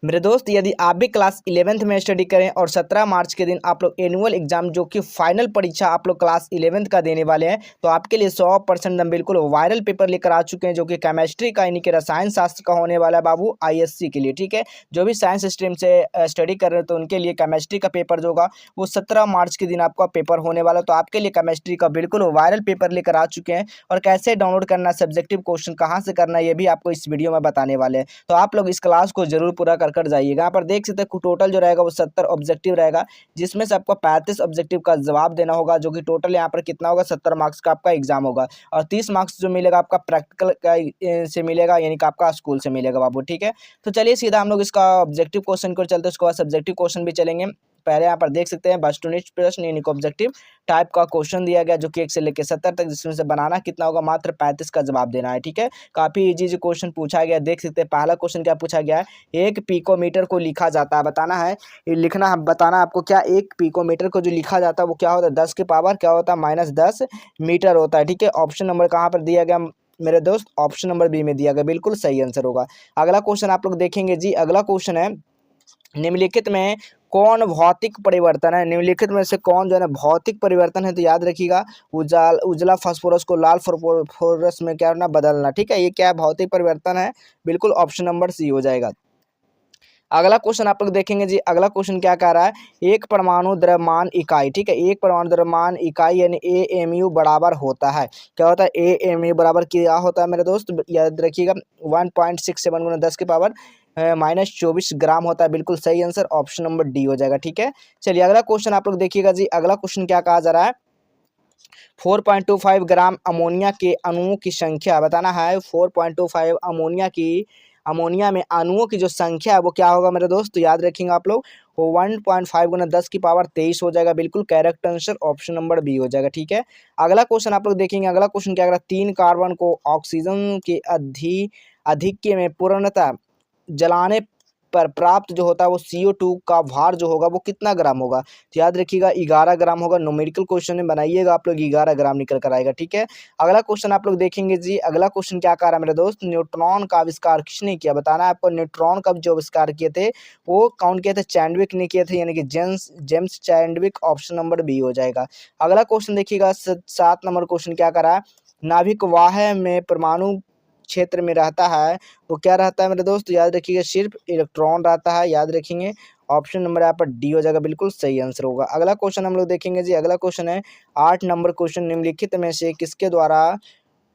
मेरे दोस्त, यदि आप भी क्लास 11th में स्टडी करें और 17 मार्च के दिन आप लोग एनुअल एग्जाम जो कि फाइनल परीक्षा आप लोग क्लास 11th का देने वाले हैं, तो आपके लिए 100% हम बिल्कुल वायरल पेपर लेकर आ चुके हैं जो कि केमिस्ट्री का यानी कि रसायन शास्त्र का होने वाला है बाबू, आईएससी के लिए। ठीक है, जो भी साइंस स्ट्रीम से स्टडी कर रहे हैं तो उनके लिए केमिस्ट्री का पेपर जो होगा वो 17 मार्च के दिन आपका पेपर होने वाला है। तो आपके लिए केमिस्ट्री का बिल्कुल वायरल पेपर लेकर आ चुके हैं, और कैसे डाउनलोड करना, सब्जेक्टिव क्वेश्चन कहाँ से करना, ये भी आपको इस वीडियो में बताने वाले हैं। तो आप लोग इस क्लास को जरूर पूरा कर जाइएगा। यहाँ पर देख सकते हैं टोटल जो रहेगा वो 70 ऑब्जेक्टिव रहेगा, जिसमें से आपको 35 ऑब्जेक्टिव का जवाब देना होगा, जो कि टोटल यहाँ पर कितना होगा, 70 मार्क्स का आपका एग्जाम होगा। और 30 मार्क्स जो मिलेगा आपका प्रैक्टिकल का से मिलेगा, यानी कि आपका स्कूल से मिलेगा बाबू। ठीक है, तो चलिए सीधा हम लोग इसका ऑब्जेक्टिव क्वेश्चन को चलते हैं, उसके बाद सब्जेक्टिव क्वेश्चन भी चलेंगे। पहले यहाँ पर देख सकते हैं वस्तुनिष्ठ प्रश्न यानी कि ऑब्जेक्टिव टाइप का क्वेश्चन दिया गया, जो कि 1 से लेकर 70 तक, जिसमें से बनाना कितना होगा, मात्र 35 का जवाब देना है। ठीक है, काफी इजी क्वेश्चन पूछा गया। देख सकते हैं पहला क्वेश्चन क्या पूछा गया है, एक पिकोमीटर को लिखा जाता है, बताना है, ये लिखना है, बताना आपको क्या एक पिकोमीटर को जो लिखा जाता है वो क्या होता है, 10 के पावर क्या होता है, -10 मीटर होता है। ठीक है, ऑप्शन नंबर कहाँ पर दिया गया मेरे दोस्त, ऑप्शन नंबर बी में दिया गया, बिल्कुल सही आंसर होगा। अगला क्वेश्चन आप लोग देखेंगे जी। अगला क्वेश्चन है, निम्नलिखित में कौन भौतिक परिवर्तन है, निम्नलिखित में से कौन जो है ना भौतिक परिवर्तन है, तो याद रखिएगा, उजला फास्फोरस को लाल फास्फोरस में क्या करना, बदलना। ठीक है, ये क्या भौतिक परिवर्तन है, बिल्कुल ऑप्शन नंबर सी हो जाएगा। अगला क्वेश्चन आप लोग देखेंगे जी। अगला क्वेश्चन क्या कह रहा है, एक परमाणु द्रव्यमान इकाई। ठीक है, एक परमाणु द्रव्यमान इकाई यानी एएमयू बराबर होता है, क्या होता है, एएमयू बराबर क्या होता है मेरे दोस्त, याद रखिएगा, 1.67 गुना 10 के पावर -24 ग्राम होता है, बिल्कुल सही आंसर ऑप्शन नंबर डी हो जाएगा। ठीक है, चलिए अगला क्वेश्चन आप लोग देखिएगा जी। अगला क्वेश्चन क्या कहा जा रहा है, 4.25 ग्राम अमोनिया के अणुओं की संख्या बताना है। 4.25 अमोनिया में अणुओं की जो संख्या है वो क्या होगा मेरे दोस्त, तो याद रखेंगे आप लोग, वो 1.5 गुना 10 की पावर 23 हो जाएगा, बिल्कुल correct answer option number B हो जाएगा। ठीक है, अगला क्वेश्चन आप लोग देखेंगे। अगला क्वेश्चन क्या कर रहा है, 3 कार्बन को ऑक्सीजन के अधिक्य में पूर्णतः जलाने पर प्राप्त जो होता है वो CO2 का भार जो होगा वो कितना ग्राम होगा, तो याद रखिएगा 11 ग्राम होगा। न्यूमेरिकल क्वेश्चन में बनाइएगा आप लोग, 11 ग्राम निकल कर आएगा। ठीक है, अगला क्वेश्चन आप लोग देखेंगे जी। अगला क्वेश्चन क्या कह रहा है मेरे दोस्त, न्यूट्रॉन का आविष्कार किसने किया, बताना है आपको। न्यूट्रॉन का जो आविष्कार किए थे वो कौन किए थे, चैडविक ने किए थे, यानी कि James Chadwick, option number B हो जाएगा। अगला क्वेश्चन देखिएगा, 7 नंबर क्वेश्चन क्या कर रहा है, नाभिक वाह में परमाणु क्षेत्र में रहता है वो क्या रहता है मेरे दोस्त, याद रखिएगा, सिर्फ इलेक्ट्रॉन रहता है, याद रखेंगे ऑप्शन नंबर यहाँ पर डी हो जाएगा, बिल्कुल सही आंसर होगा। अगला क्वेश्चन हम लोग देखेंगे जी। अगला क्वेश्चन है 8 नंबर क्वेश्चन, निम्नलिखित में से किसके द्वारा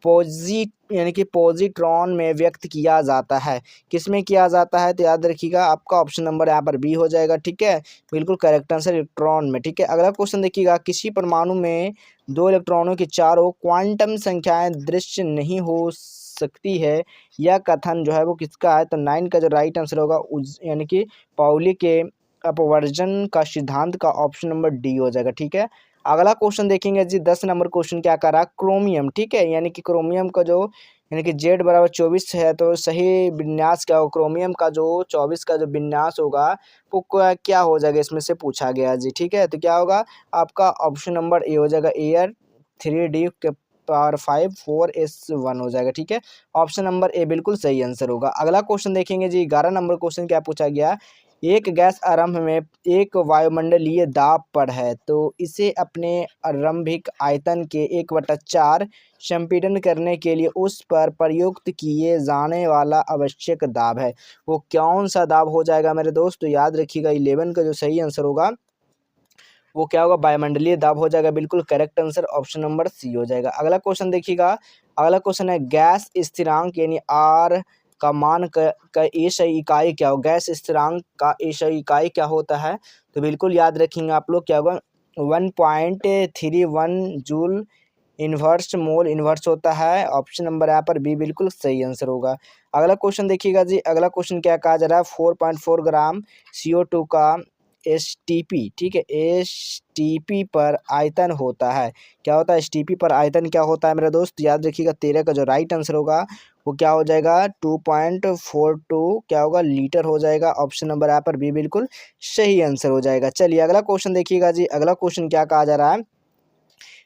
यानी कि पॉजिट्रॉन में व्यक्त किया जाता है, किसमें किया जाता है, तो याद रखिएगा आपका ऑप्शन नंबर यहाँ पर बी हो जाएगा। ठीक है, बिल्कुल करेक्ट आंसर इलेक्ट्रॉन में। ठीक है, अगला क्वेश्चन देखिएगा, किसी परमाणु में 2 इलेक्ट्रॉनों की चारों क्वांटम संख्याएं दृश्य नहीं हो सकती है, यह कथन जो है वो किसका है, तो 9 का जो राइट आंसर होगा यानी कि पाउली के अपवर्जन का सिद्धांत का ऑप्शन नंबर डी हो जाएगा। ठीक है, अगला क्वेश्चन देखेंगे जी। 10 नंबर क्वेश्चन क्या कर रहा है, क्रोमियम। ठीक है, यानी कि क्रोमियम का जो यानी कि Z बराबर 24 है, तो सही विन्यास क्या होगा, क्रोमियम का जो 24 का जो विन्यास होगा वो क्या हो जाएगा, इसमें से पूछा गया जी। ठीक है, तो क्या होगा आपका ऑप्शन नंबर ए हो जाएगा, एयर 3D के पावर 5 4s1 हो जाएगा। ठीक है, ऑप्शन नंबर ए बिल्कुल सही आंसर होगा। अगला क्वेश्चन देखेंगे जी। 11 नंबर क्वेश्चन क्या पूछा गया, एक गैस आरंभ में एक वायुमंडलीय दाब पर है, तो इसे अपने आरंभिक आयतन के 1/4 संपीड़न करने के लिए उस पर प्रयुक्त किए जाने वाला आवश्यक दाब है, वो कौन सा दाब हो जाएगा मेरे दोस्त, तो याद रखिएगा 11 का जो सही आंसर होगा वो क्या होगा, वायुमंडलीय दाब हो जाएगा, बिल्कुल correct answer option number C हो जाएगा। अगला क्वेश्चन देखिएगा। अगला क्वेश्चन है, गैस स्थिरांक यानी आर का मान का एसआई इकाई क्या हो, गैस स्थिरांक का एसआई इकाई क्या होता है, तो बिल्कुल याद रखेंगे आप लोग, क्या होगा 1.31 जूल इन्वर्स मोल इन्वर्स होता है, ऑप्शन नंबर यहाँ पर बी बिल्कुल सही आंसर होगा। अगला क्वेश्चन देखिएगा जी। अगला क्वेश्चन क्या कहा जा रहा है, 4.4 ग्राम CO2 का STP, ठीक है, STP पर आयतन होता है, क्या होता है STP पर आयतन क्या होता है मेरे दोस्त, याद रखिएगा 13 का जो राइट आंसर होगा वो क्या हो जाएगा 2.42 क्या होगा लीटर हो जाएगा, ऑप्शन नंबर यहाँ पर बी बिल्कुल सही आंसर हो जाएगा। चलिए अगला क्वेश्चन देखिएगा जी। अगला क्वेश्चन क्या कहा जा रहा है,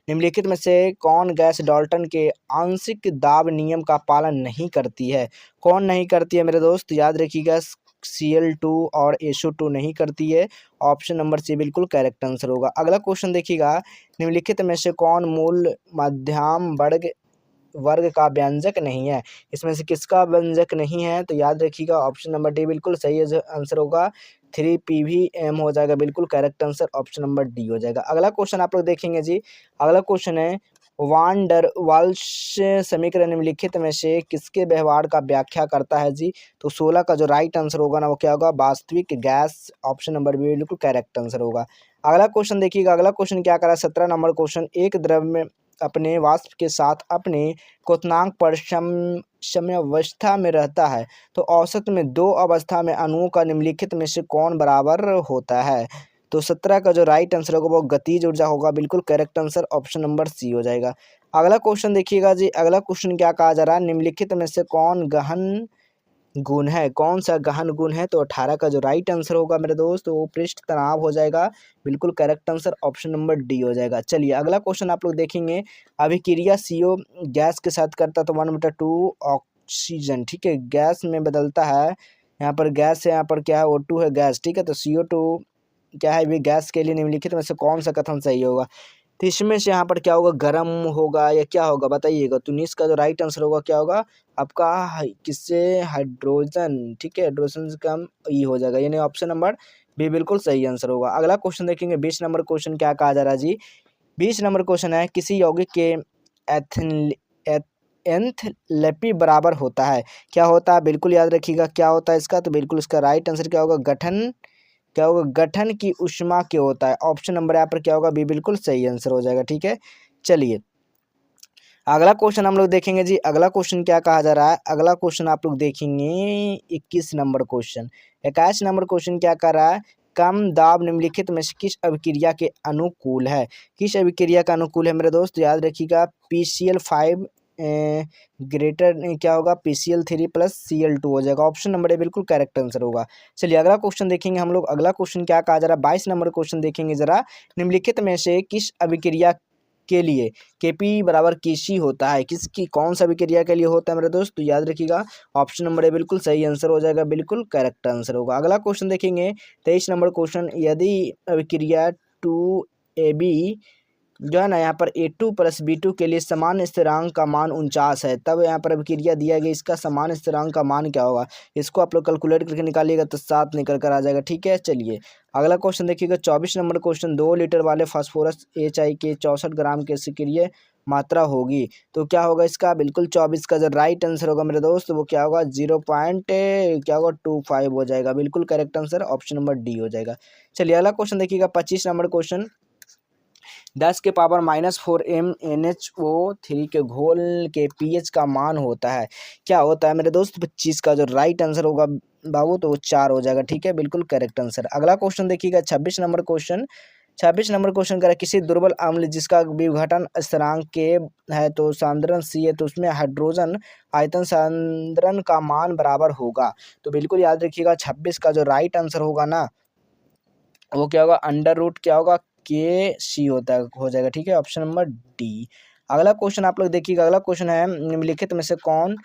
निम्नलिखित में से कौन गैस डाल्टन के आंशिक दाब नियम का पालन नहीं करती है, कौन नहीं करती है मेरे दोस्त, याद रखिएगा Cl2 और SO2 नहीं करती है। ऑप्शन नंबर सी बिल्कुल करेक्ट आंसर होगा। अगला क्वेश्चन देखिएगा, निम्नलिखित में से कौन मूल मध्यम वर्ग का व्यंजक नहीं है। इसमें से किसका व्यंजक नहीं है, तो याद रखिएगा ऑप्शन नंबर डी बिल्कुल सही आंसर होगा। 3 PVM हो जाएगा बिल्कुल correct answer, option number D हो जाएगा। अगला क्वेश्चन आप लोग देखेंगे जी। अगला क्वेश्चन है, वान डर वाल्स समीकरण निम्नलिखित में से किसके व्यवहार का व्याख्या करता है जी। तो 16 का जो राइट आंसर होगा ना वो क्या होगा, वास्तविक गैस, ऑप्शन नंबर बी बिल्कुल करेक्ट आंसर होगा। अगला क्वेश्चन देखिएगा, अगला क्वेश्चन क्या करा, 17 नंबर क्वेश्चन, एक द्रव में अपने वाष्प के साथ अपने क्वथनांक पर समयावस्था में रहता है, तो औसत में 2 अवस्था में अणुओं का निम्नलिखित में से कौन बराबर होता है। तो 17 का जो राइट आंसर होगा वो गतिज ऊर्जा होगा बिल्कुल correct answer, option number C हो जाएगा। अगला क्वेश्चन देखिएगा जी। अगला क्वेश्चन क्या कहा जा रहा है, निम्नलिखित में से कौन गहन गुण है, कौन सा गहन गुण है। तो 18 का जो राइट आंसर होगा मेरे दोस्त वो पृष्ठ तनाव हो जाएगा बिल्कुल correct answer, option number D हो जाएगा। चलिए अगला क्वेश्चन आप लोग देखेंगे, अभिक्रिया CO गैस के साथ करता तो 1/2 ऑक्सीजन, ठीक है, गैस में बदलता है। यहाँ पर गैस है, यहाँ पर क्या है, O2 है गैस, ठीक है। तो CO2 क्या है, भी गैस के लिए निम्नलिखित में से कौन सा कथन सही होगा। तो इसमें से यहाँ पर क्या होगा, गर्म होगा या क्या होगा बताइएगा। तो 19 का जो राइट आंसर होगा क्या होगा आपका, किससे, हाइड्रोजन, ठीक है, हाइड्रोजन से कम ई हो जाएगा, यानी ऑप्शन नंबर बी बिल्कुल सही आंसर होगा। अगला क्वेश्चन देखेंगे, 20 नंबर क्वेश्चन क्या कहा जा रहा है जी। 20 नंबर क्वेश्चन है, किसी यौगिक के एंथैल्पी बराबर होता है, क्या होता है, बिल्कुल याद रखिएगा क्या होता है इसका। तो बिल्कुल इसका राइट आंसर क्या होगा, गठन, क्या होगा, गठन की ऊष्मा क्या होता है, ऑप्शन नंबर यहाँ पर क्या होगा, बी बिल्कुल सही आंसर हो जाएगा, ठीक है। चलिए अगला क्वेश्चन हम लोग देखेंगे जी। अगला क्वेश्चन क्या कहा जा रहा है, अगला क्वेश्चन आप लोग देखेंगे 21 नंबर क्वेश्चन। 21 नंबर क्वेश्चन क्या कर रहा है, कम दाब निम्नलिखित में से किस अभिक्रिया के अनुकूल है। किस अभिक्रिया का अनुकूल है मेरे दोस्त, याद रखिएगा PCl5 ग्रेटर क्या होगा, PCl3 + Cl2 हो जाएगा, ऑप्शन नंबर ए बिल्कुल करेक्ट आंसर होगा। चलिए अगला क्वेश्चन देखेंगे हम लोग। अगला क्वेश्चन क्या कहा जा रहा है, 22 नंबर क्वेश्चन देखेंगे जरा, निम्नलिखित में से किस अभिक्रिया के लिए Kp बराबर Kc होता है, किसकी, कौन सा अभिक्रिया के लिए होता है मेरे दोस्त। तो याद रखिएगा ऑप्शन नंबर ए बिल्कुल सही आंसर हो जाएगा, बिल्कुल करेक्ट आंसर होगा। अगला क्वेश्चन देखेंगे 23 नंबर क्वेश्चन, यदि अभिक्रिया 2Ab जो है ना, यहाँ पर A2 + B2 के लिए समान स्थिरांक का मान 49 है, तब यहाँ पर अभिक्रिया दिया गया, इसका समान स्थिरांक का मान क्या होगा। इसको आप लोग कैलकुलेट करके निकालिएगा तो 7 निकल कर आ जाएगा, ठीक है। चलिए अगला क्वेश्चन देखिएगा, 24 नंबर क्वेश्चन, 2 लीटर वाले फास्फोरस HI के 64 ग्राम के सक्रिय मात्रा होगी, तो क्या होगा इसका, बिल्कुल 24 का जो राइट आंसर होगा मेरे दोस्त वो क्या होगा, 0.25 हो जाएगा, बिल्कुल correct answer, option number D हो जाएगा। चलिए अगला क्वेश्चन देखिएगा, 25 नंबर क्वेश्चन, 10 के पावर -4 MnHO3 के घोल के pH का मान होता है, क्या होता है मेरे दोस्त। 25 का जो राइट आंसर होगा बाबू तो वो 4 हो जाएगा, ठीक है, बिल्कुल करेक्ट आंसर। अगला क्वेश्चन देखिएगा 26 नंबर क्वेश्चन। 26 नंबर क्वेश्चन करें, किसी दुर्बल अम्ल जिसका विघटन स्थिरांक के है तो सांद्रण C है, तो उसमें हाइड्रोजन आयतन सांद्रण का मान बराबर होगा। तो बिल्कुल याद रखिएगा 26 का जो राइट आंसर होगा ना वो क्या होगा, √ क्या होगा, KC होता है, हो जाएगा, ठीक है, ऑप्शन नंबर डी। अगला क्वेश्चन आप लोग देखिएगा। अगला क्वेश्चन है, निम्नलिखित में से कौन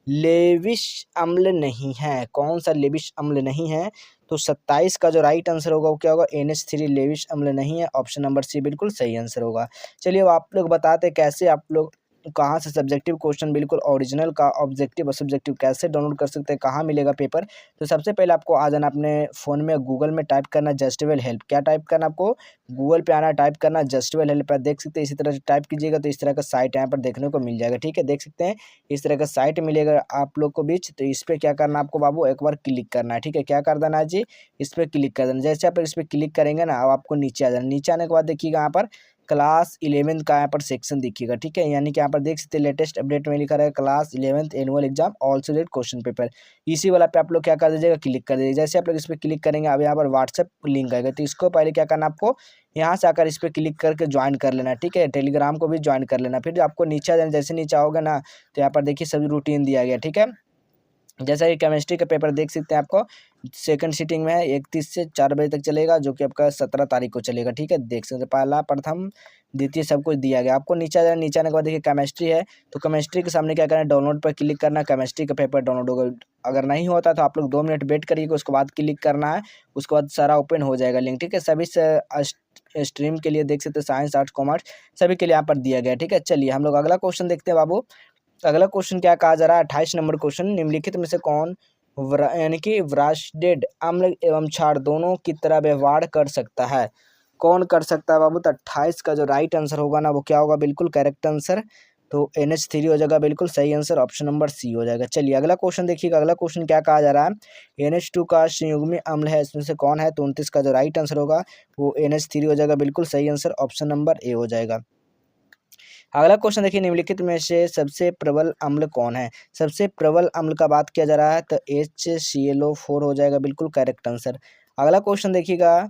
लेविश अम्ल नहीं है, कौन सा लेविश अम्ल नहीं है। तो 27 का जो राइट आंसर होगा वो क्या होगा, NH3 लेविश अम्ल नहीं है, ऑप्शन नंबर सी बिल्कुल सही आंसर होगा। चलिए अब आप लोग बताते कैसे आप लोग कहाँ से सब्जेक्टिव क्वेश्चन बिल्कुल ओरिजिनल का ऑब्जेक्टिव और सब्जेक्टिव कैसे डाउनलोड कर सकते हैं, कहाँ मिलेगा पेपर। तो सबसे पहले आपको आ जाना अपने फ़ोन में, गूगल में टाइप करना जस्टिवेल हेल्प, क्या टाइप करना आपको, गूगल पे आना, टाइप करना जस्टिवेल हेल्प, देख सकते हैं इसी तरह से टाइप कीजिएगा तो इस तरह का साइट यहाँ पर देखने को मिल जाएगा, ठीक है, देख सकते हैं इस तरह का साइट मिलेगा आप लोग को बीच। तो इस पर क्या करना आपको बाबू, एक बार क्लिक करना है, ठीक है, क्या कर देना है जी, इस पर क्लिक कर देना। जैसे आप इस पर क्लिक करेंगे ना, अब आपको नीचे आ जाना, नीचे आने के बाद देखिएगा यहाँ पर क्लास 11 का यहाँ पर सेक्शन दिखिएगा, ठीक है, यानी कि यहाँ पर देख सकते हैं लेटेस्ट अपडेट में लिखा रहेगा class 11th annual exam all subject question paper, इसी वाला पे आप लोग क्या कर दीजिएगा, क्लिक कर दीजिएगा। जैसे आप लोग इस पर क्लिक करेंगे अब यहाँ पर व्हाट्सएप लिंक आएगा, तो इसको पहले क्या करना आपको, यहाँ से आकर इस पर क्लिक करके ज्वाइन कर लेना, ठीक है, टेलीग्राम को भी ज्वाइन कर लेना। फिर आपको नीचे आ जाना, जैसे नीचे आओगे ना तो यहाँ पर देखिए सभी रूटीन दिया गया, ठीक है। जैसा कि केमिस्ट्री का पेपर देख सकते हैं आपको सेकंड सीटिंग में है, 31 से 4 बजे तक चलेगा, जो कि आपका 17 तारीख को चलेगा। ठीक है, देख सकते हैं पहला, प्रथम, द्वितीय सब कुछ दिया गया आपको। नीचे आ जाना, नीचे आने के बाद देखिए केमिस्ट्री है, तो केमिस्ट्री के सामने क्या करना है, डाउनलोड पर क्लिक करना, केमिस्ट्री का पेपर डाउनलोड होगा। अगर नहीं होता तो आप लोग 2 मिनट वेट करिएगा, उसके बाद क्लिक करना है, उसके बाद सारा ओपन हो जाएगा लिंक। ठीक है, सभी स्ट्रीम के लिए देख सकते हैं, साइंस, आर्ट्स, कॉमर्स सभी के लिए यहाँ पर दिया गया है। ठीक है, चलिए हम लोग अगला क्वेश्चन देखते हैं बाबू। अगला क्वेश्चन क्या कहा जा रहा है, 28 नंबर क्वेश्चन, निम्नलिखित में से कौन यानी कि व्रास्डेड अम्ल एवं क्षार दोनों की तरह व्यवहार कर सकता है? कौन कर सकता है बाबू? तो 28 का जो राइट आंसर होगा ना, वो क्या होगा, बिल्कुल करेक्ट आंसर, तो NH3 हो जाएगा, बिल्कुल सही आंसर, ऑप्शन नंबर सी हो जाएगा। चलिए अगला क्वेश्चन देखिएगा, अगला क्वेश्चन क्या कहा जा रहा है, NH2 का संयुग्मी अम्ल है, इसमें से कौन है? तो 29 का जो राइट आंसर होगा वो NH3 हो जाएगा, बिल्कुल सही आंसर, ऑप्शन नंबर ए हो जाएगा। अगला क्वेश्चन देखिए, निम्नलिखित में से सबसे प्रबल अम्ल कौन है? सबसे प्रबल अम्ल का बात किया जा रहा है तो HClO4 हो जाएगा, बिल्कुल करेक्ट आंसर। अगला क्वेश्चन देखिएगा,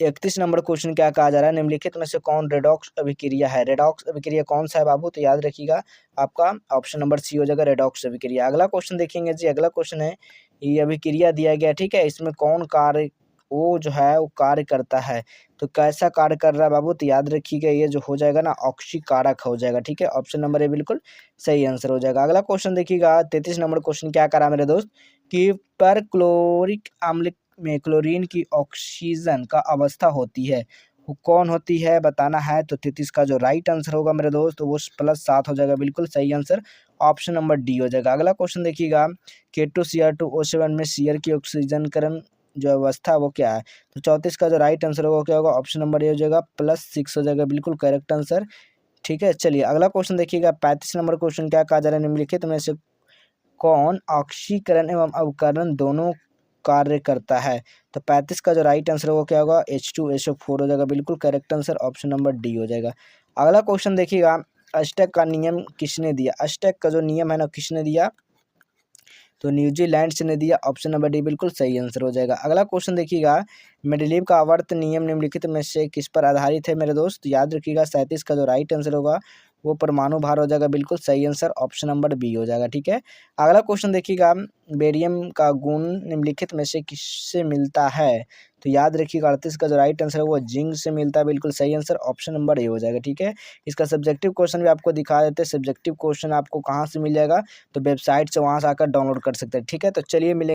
31 नंबर क्वेश्चन क्या कहा जा रहा है, निम्नलिखित में से कौन रेडॉक्स अभिक्रिया है? रेडॉक्स अभिक्रिया कौन सा है बाबू? तो याद रखिएगा आपका ऑप्शन नंबर सी हो जाएगा, रेडॉक्स अभिक्रिया। अगला क्वेश्चन देखेंगे जी, अगला क्वेश्चन है, ये अभिक्रिया दिया गया, ठीक है, इसमें कौन कार्य, वो जो है वो कार्य करता है, तो कैसा कार्य कर रहा है बाबू? तो याद रखिएगा ये जो हो जाएगा ना, ऑक्सीकारक हो जाएगा। ठीक है, ऑप्शन नंबर ए बिल्कुल सही आंसर हो जाएगा। अगला क्वेश्चन देखिएगा, 33 नंबर क्वेश्चन क्या करा मेरे दोस्त, कि पर क्लोरिक अम्ल में क्लोरीन की ऑक्सीजन का अवस्था होती है, वो कौन होती है बताना है। तो 33 का जो राइट आंसर होगा मेरे दोस्त वो +7 हो जाएगा, बिल्कुल सही आंसर, ऑप्शन नंबर डी हो जाएगा। अगला क्वेश्चन देखिएगा, K2Cr2O7 में सीयर की ऑक्सीजनकरण जो अवस्था वो क्या है? तो 34 का जो राइट आंसर होगा क्या होगा, ऑप्शन नंबर ए हो जाएगा, +6 हो जाएगा, बिल्कुल करेक्ट आंसर। ठीक है, चलिए अगला क्वेश्चन देखिएगा, 35 नंबर क्वेश्चन क्या कहा जा रहा है, निम्नलिखित में से कौन ऑक्सीकरण एवं अवकरण दोनों कार्य करता है? तो 35 का जो राइट आंसर होगा क्या होगा, H2SO4 हो जाएगा, बिल्कुल correct answer, option number D हो जाएगा। अगला क्वेश्चन देखिएगा, अष्टक का नियम किसने दिया? अष्टक का जो नियम है ना, किसने दिया? तो न्यूजीलैंड से ने दिया, ऑप्शन नंबर डी बिल्कुल सही आंसर हो जाएगा। अगला क्वेश्चन देखिएगा, मेंडलीव का आवर्त नियम निम्नलिखित में से किस पर आधारित है मेरे दोस्त? याद रखिएगा 37 का जो राइट आंसर होगा वो परमाणु भार हो जाएगा, बिल्कुल सही आंसर, ऑप्शन नंबर बी हो जाएगा। ठीक है, अगला क्वेश्चन देखिएगा, बेरियम का गुण निम्नलिखित में से किससे मिलता है? तो याद रखिएगा 38 का जो राइट आंसर है वो जिंक से मिलता है, बिल्कुल सही आंसर, ऑप्शन नंबर ए हो जाएगा। ठीक है, इसका सब्जेक्टिव क्वेश्चन भी आपको दिखा देते हैं, सब्जेक्टिव क्वेश्चन आपको कहाँ से मिल जाएगा, तो वेबसाइट से वहाँ से आकर डाउनलोड कर सकते हैं। ठीक है, तो चलिए मिले।